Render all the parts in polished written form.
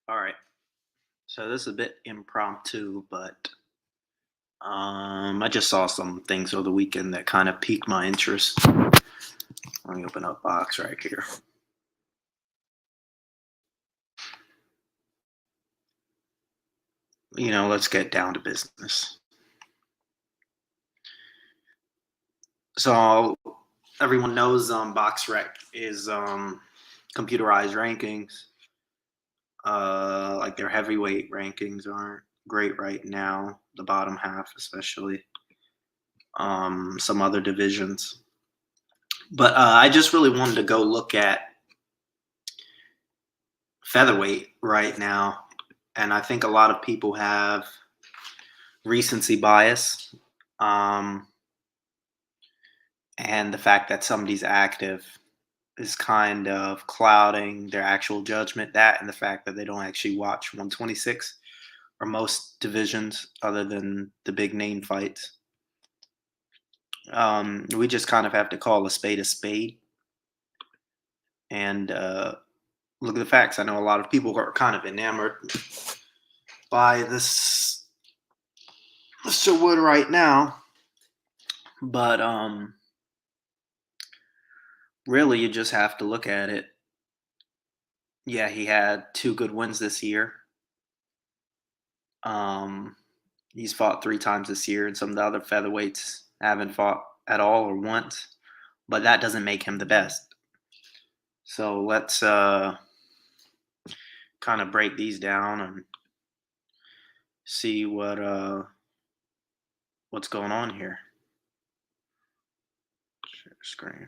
All right. So this is a bit impromptu, but I just saw some things over the weekend that kind of piqued my interest. Let me open up box right here. Let's get down to business. So everyone knows BoxRec is computerized rankings. Like their heavyweight rankings aren't great right now. The bottom half, especially. Some other divisions. But I just really wanted to go look at featherweight right now, and I think a lot of people have recency bias, um, and the fact that somebody's active is kind of clouding their actual judgment. That and the fact that they don't actually watch 126 or most divisions other than the big name fights. We just kind of have to call a spade and look at the facts. I know a lot of people are kind of enamored by this Mr. Wood right now, but really you just have to look at it. Yeah, he had two good wins this year. Um, he's fought three times this year, and some of the other featherweights haven't fought at all or once. But that doesn't make him the best. So let's kind of break these down and see what's going on here. Share screen.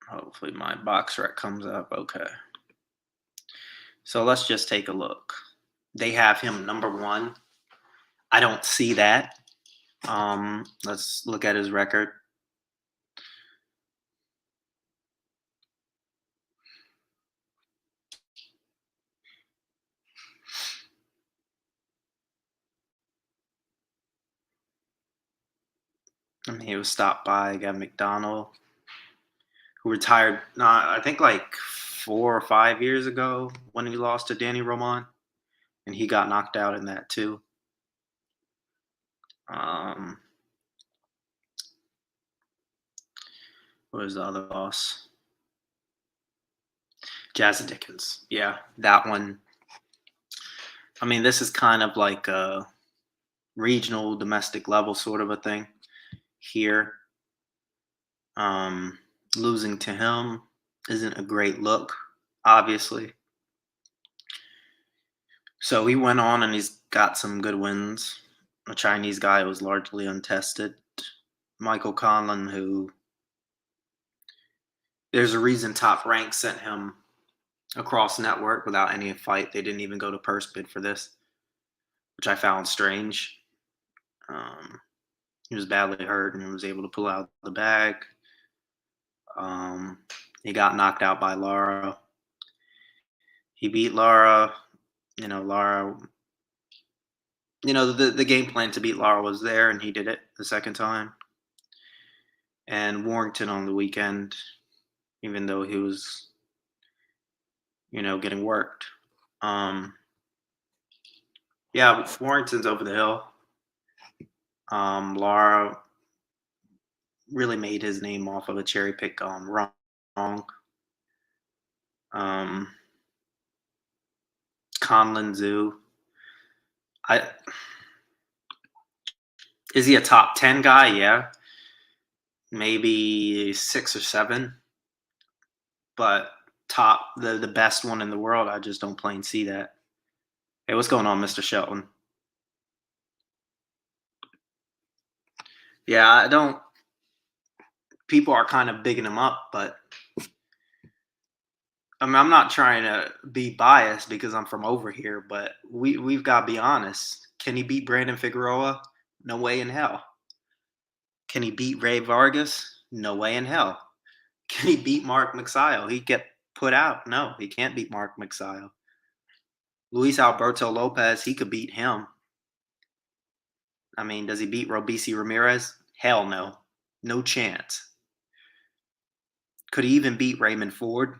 Hopefully my box rec comes up. Okay. So let's just take a look. They have him number one. I don't see that. Let's look at his record. I mean, he was stopped by a guy McDonald, who retired. I think like 4 or 5 years ago when he lost to Danny Roman, and he got knocked out in that too. Um, what was the other loss? Jazz Dickens. Yeah, that one. I mean, this is kind of like a regional, domestic level sort of a thing here. Um, Losing to him isn't a great look, obviously. So he went on and he's got some good wins. A Chinese guy who was largely untested. Michael Conlon, who there's a reason Top Rank sent him across network without any fight. They didn't even go to purse bid for this, which I found strange. Um, he was badly hurt and was able to pull out the bag. He got knocked out by Lara. He beat Lara. Lara. The game plan to beat Lara was there, and he did it the second time. And Warrington on the weekend, even though he was, getting worked. Yeah, Warrington's over the hill. Lara really made his name off of a cherry pick gone wrong. Um, Conlon Zoo. I Is he a top 10 guy? Yeah, maybe 6 or 7. But the best one in the world, I just don't plain see that. Hey, what's going on, Mr. Shelton? Yeah, I don't. People are kind of bigging him up, but I mean, I'm not trying to be biased because I'm from over here, but we've got to be honest. Can he beat Brandon Figueroa? No way in hell. Can he beat Ray Vargas? No way in hell. Can he beat Mark Magsayo? He get put out. No, he can't beat Mark Magsayo. Luis Alberto Lopez, he could beat him. I mean, does he beat Robeisy Ramirez? Hell no. No chance. Could he even beat Raymond Ford?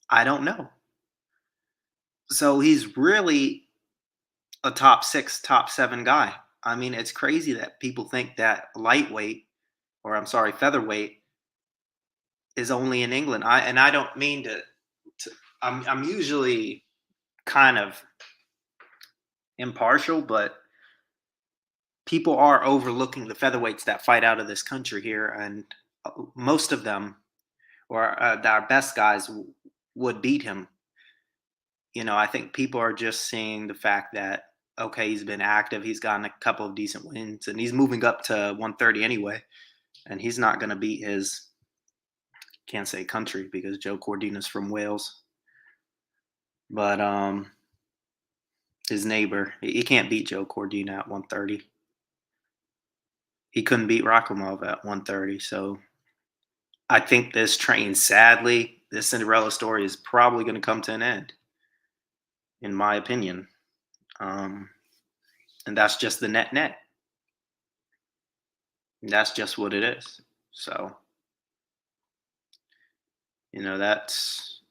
I don't know. So he's really a top 6, top 7 guy. I mean, it's crazy that people think that lightweight, or I'm sorry, featherweight is only in England. I don't mean to I'm usually kind of impartial, but people are overlooking the featherweights that fight out of this country here, and most of them, or our best guys, would beat him. I think people are just seeing the fact that okay, he's been active, he's gotten a couple of decent wins, and he's moving up to 130 anyway, and he's not going to beat his can't say country because Joe Cordina's from Wales, but his neighbor, he can't beat Joe Cordina at 130. He couldn't beat Rakhimov at 130, so I think this train, sadly, this Cinderella story is probably going to come to an end, in my opinion. Um, and that's just the net. That's just what it is. So, that's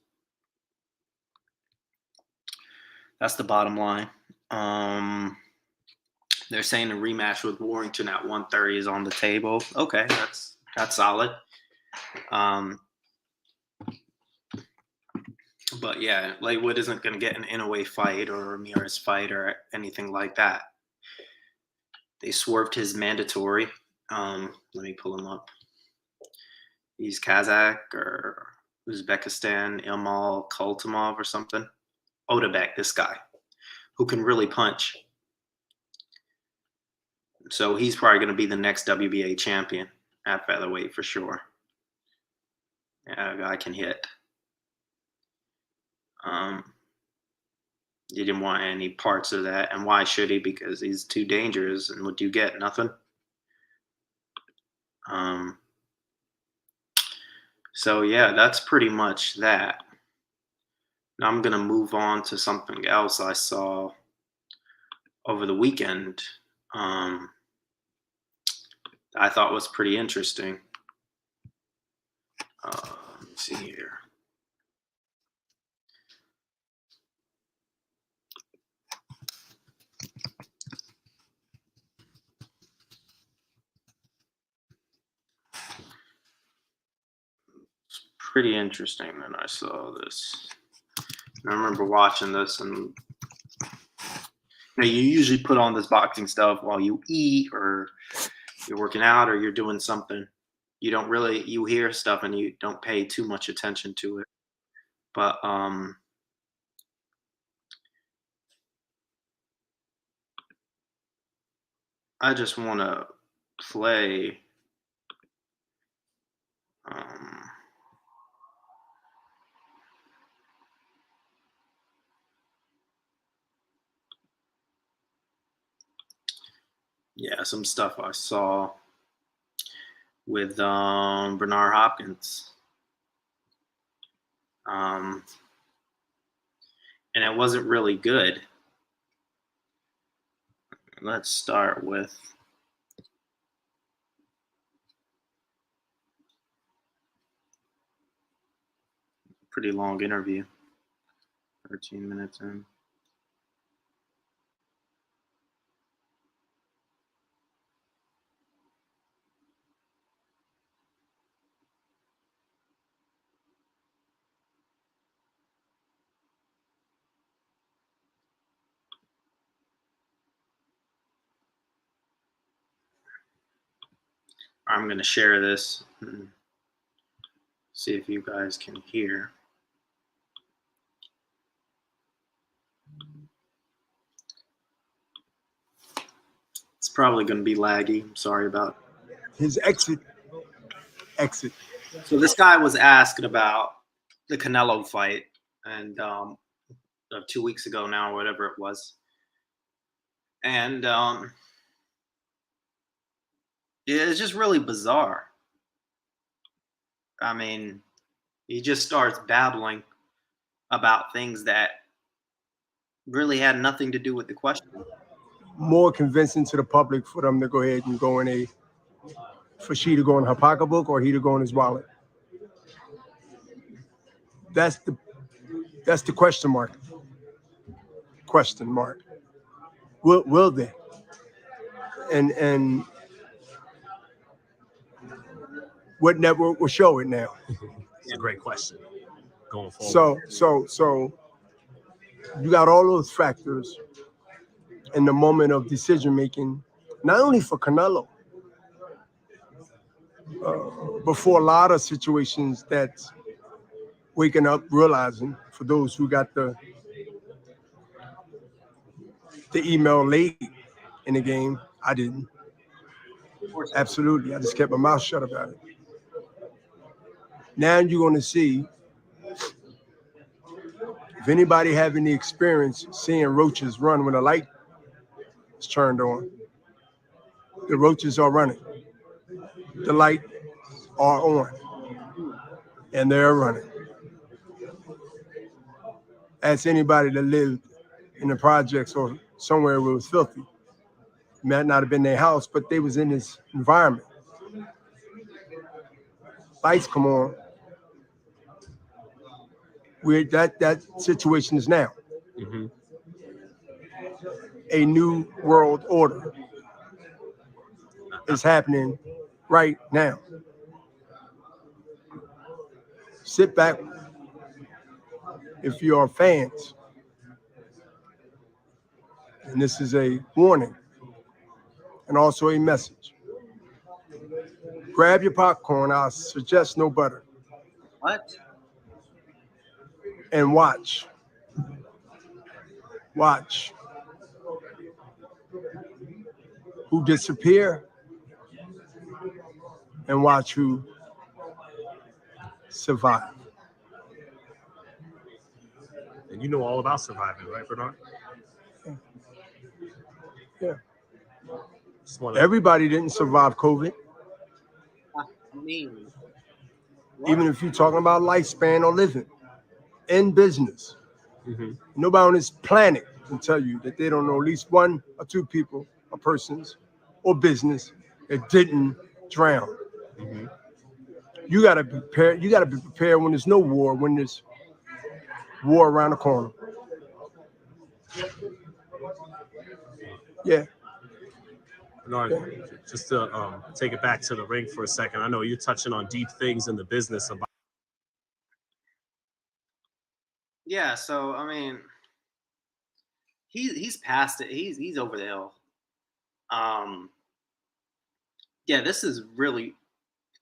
the bottom line. They're saying a rematch with Warrington at 130 is on the table. Okay, that's solid. But yeah, Lightwood isn't going to get an Inoue fight or a Ramirez fight or anything like that. They swerved his mandatory. Let me pull him up. He's Kazakh or Uzbekistan, Ilmal Kultumov or something. Odebek, this guy, who can really punch. So he's probably going to be the next WBA champion at featherweight for sure. Yeah, guy can hit. He didn't want any parts of that. And why should he? Because he's too dangerous. And what do you get? Nothing. So yeah, that's pretty much that. Now I'm going to move on to something else I saw over the weekend. I thought was pretty interesting. Let me see here. It's pretty interesting that I saw this. I remember watching this, and you usually put on this boxing stuff while you eat or you're working out or you're doing something. You hear stuff and you don't pay too much attention to it. But I just want to play some stuff I saw with Bernard Hopkins. And it wasn't really good. Let's start with a pretty long interview, 13 minutes in. I'm going to share this and see if you guys can hear. It's probably going to be laggy. I'm sorry about his exit. So this guy was asked about the Canelo fight, and 2 weeks ago now, or whatever it was, and it's just really bizarre. I mean, he just starts babbling about things that really had nothing to do with the question. More convincing to the public for them to go ahead and go in a for she to go in her pocketbook or he to go in his wallet? That's the question mark. Question mark. Will they? And what network will show it now? It's a great question going forward. So you got all those factors in the moment of decision making, not only for Canelo, but for a lot of situations that's waking up realizing for those who got the email late in the game. I didn't. Absolutely. I just kept my mouth shut about it. Now you're going to see if anybody have any experience seeing roaches run when a light is turned on. The roaches are running. The light are on. And they're running. Ask anybody that lived in the projects or somewhere where it was filthy. Might not have been their house, but they was in this environment. Lights come on. That situation is now. Mm-hmm. A new world order is happening right now. Sit back if you are fans. And this is a warning and also a message. Grab your popcorn. I suggest no butter. What? And watch. Watch. Who disappear and watch who survive. And you know all about surviving, right, Bernard? Yeah. Everybody didn't survive COVID. I mean, even if you're talking about lifespan or living in business. Mm-hmm. Nobody on this planet can tell you that they don't know at least one or two people or persons or business that didn't drown. Mm-hmm. You gotta be prepared. You gotta be prepared when there's no war, when there's war around the corner. Yeah. Bernard, just to take it back to the ring for a second. I know you're touching on deep things in the business about. Yeah, so I mean, he's past it. He's over the hill. Yeah, this is really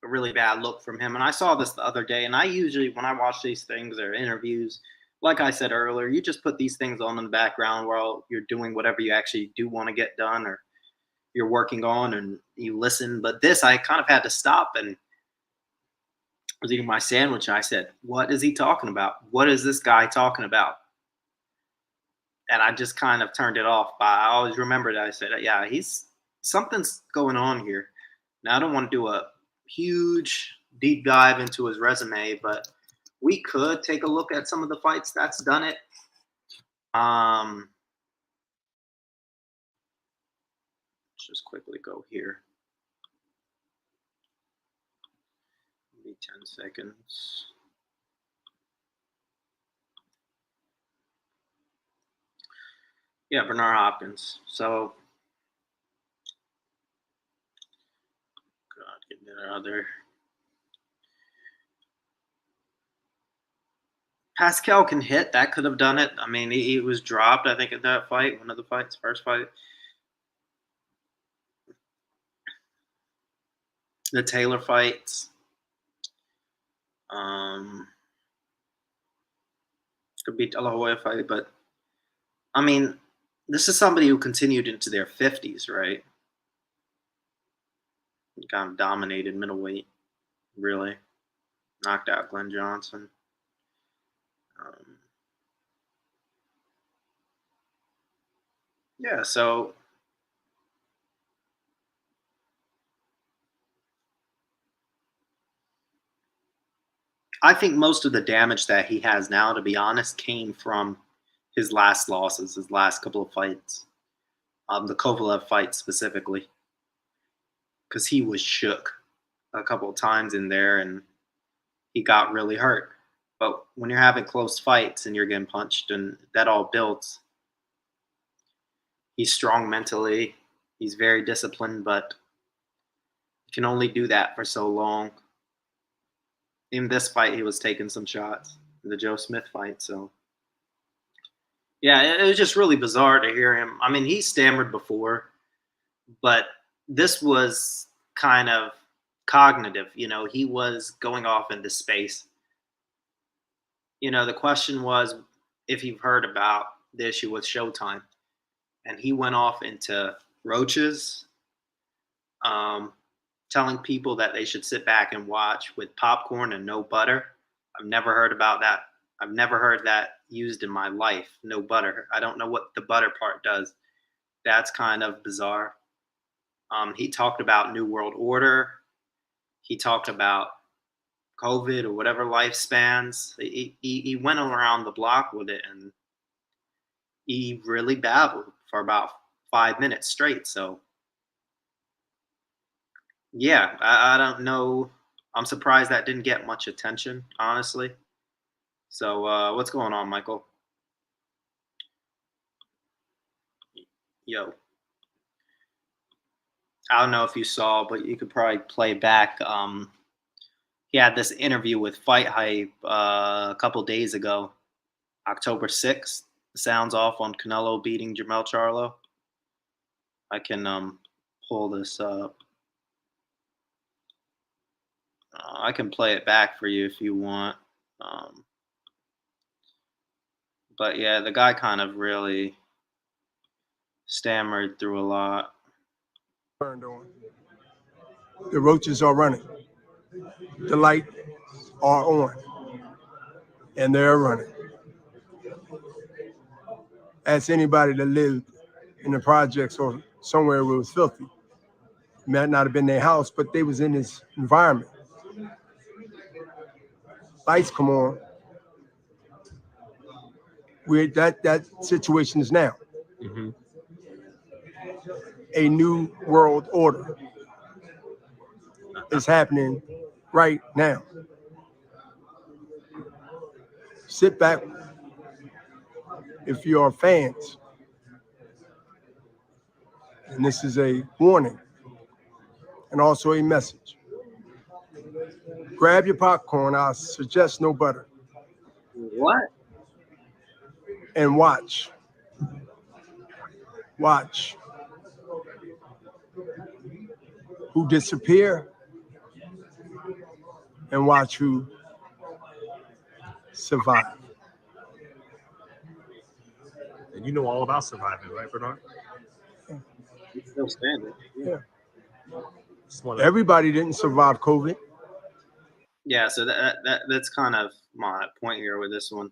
a really bad look from him. And I saw this the other day. And I usually, when I watch these things or interviews, like I said earlier, you just put these things on in the background while you're doing whatever you actually do want to get done or you're working on, and you listen. But this, I kind of had to stop and was eating my sandwich. And I said, "What is he talking about? What is this guy talking about?" And I just kind of turned it off. But I always remembered. I said, "Yeah, something's going on here." Now I don't want to do a huge deep dive into his resume, but we could take a look at some of the fights that's done it. Let's just quickly go here. Maybe 10 seconds. Yeah, Bernard Hopkins. So, God, getting it out there. Pascal can hit. That could have done it. I mean, he was dropped, I think, in that fight, one of the fights, first fight. The Taylor fights. Could be De La Hoya fight, but I mean, this is somebody who continued into their 50s, right? Kind of dominated middleweight, really. Knocked out Glenn Johnson. Yeah, so I think most of the damage that he has now, to be honest, came from his last losses, his last couple of fights. The Kovalev fight specifically. Because he was shook. a couple of times in there, and he got really hurt. But when you're having close fights and you're getting punched, and that all builds. He's strong mentally. He's very disciplined, but he can only do that for so long. In this fight, he was taking some shots. The Joe Smith fight. So yeah, it was just really bizarre to hear him. I mean, he stammered before, but this was kind of cognitive. He was going off into space. The question was if you've heard about the issue with Showtime, and he went off into roaches, um, telling people that they should sit back and watch with popcorn and no butter. I've never heard about that. I've never heard that used in my life. No butter. I don't know what the butter part does. That's kind of bizarre. He talked about New World Order. He talked about COVID or whatever lifespans. He went around the block with it, and he really babbled for about 5 minutes straight. So yeah, I don't know. I'm surprised that didn't get much attention, honestly. So what's going on, Michael? Yo, I don't know if you saw, but you could probably play back. He had this interview with Fight Hype a couple days ago, October 6th. Sounds off on Canelo beating Jamel Charlo. I can pull this up. I can play it back for you if you want. Um, but yeah, the guy kind of really stammered through a lot. Turned on. The roaches are running. The lights are on. And they're running. Ask anybody that lived in the projects or somewhere where it was filthy. It might not have been their house, but they was in this environment. Lights come on. That situation is now. Mm-hmm. A new world order is happening right now. Sit back if you are fans. And this is a warning and also a message. Grab your popcorn. I suggest no butter. What? And watch. Watch who disappear and watch who survive. And you know all about surviving, right, Bernard? He's still standing. Yeah. Just want to. Everybody didn't survive COVID. Yeah, so that's kind of my point here with this one.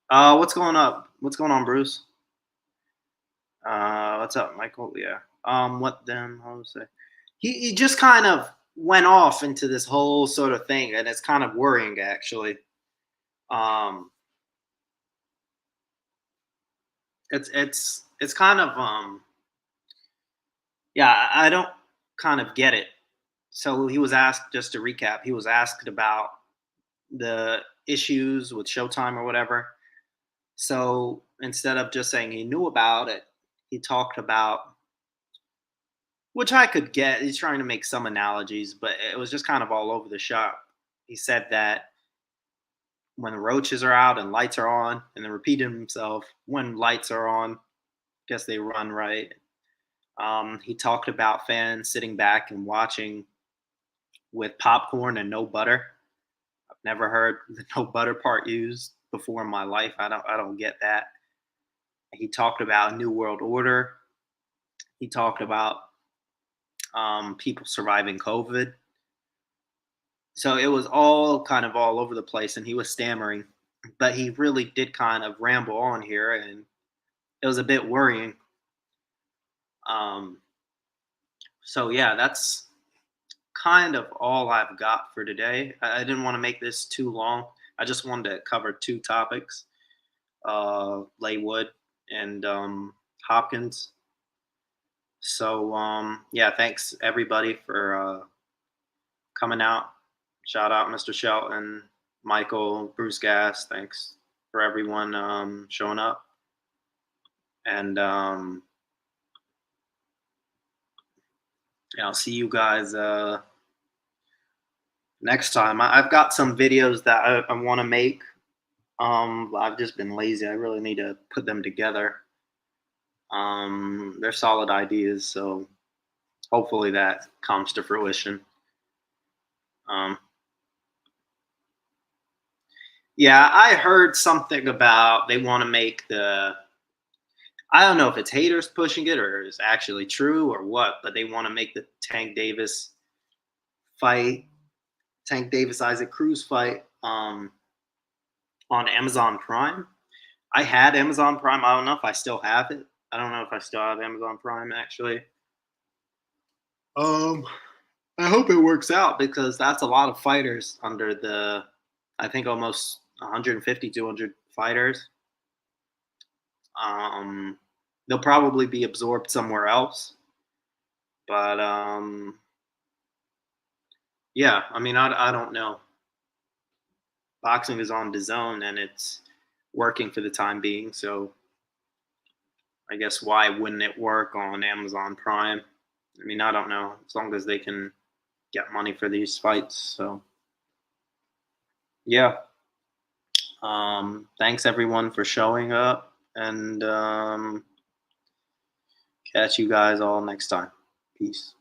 What's going up? What's going on, Bruce? What's up, Michael? Yeah. What then? How to say? He just kind of went off into this whole sort of thing, and it's kind of worrying, actually. It's kind of yeah. I don't kind of get it. So he was asked, just to recap, he was asked about the issues with Showtime or whatever. So instead of just saying he knew about it, he talked about, which I could get. He's trying to make some analogies, but it was just kind of all over the shop. He said that when the roaches are out and lights are on, and then repeated himself, when lights are on, guess they run, right? He talked about fans sitting back and watching with popcorn and no butter. I've never heard the no butter part used before in my life. I don't get that. He talked about New World Order. He talked about people surviving COVID. So it was all kind of all over the place, and he was stammering, but he really did kind of ramble on here, and it was a bit worrying. So yeah, that's kind of all I've got for today. I didn't want to make this too long. I just wanted to cover two topics, Leigh and Hopkins. So yeah, thanks everybody for coming out. Shout out Mr. Shelton, Michael, Bruce Gas. Thanks for everyone showing up. And yeah, I'll see you guys next time. I've got some videos that I want to make. I've just been lazy. I really need to put them together. They're solid ideas, so hopefully that comes to fruition. Yeah, I heard something about they want to make the. I don't know if it's haters pushing it or it's actually true or what, but they want to make the Tank Davis fight, Tank Davis Isaac Cruz fight, on Amazon Prime. I had Amazon Prime. I don't know if I still have it. I don't know if I still have Amazon Prime actually. I hope it works out because that's a lot of fighters under the, I think almost 150, 200 fighters. They'll probably be absorbed somewhere else. But yeah, I mean, I don't know. Boxing is on DAZN and it's working for the time being. So I guess why wouldn't it work on Amazon Prime? I mean, I don't know. As long as they can get money for these fights. So yeah. Thanks everyone for showing up, and catch you guys all next time. Peace.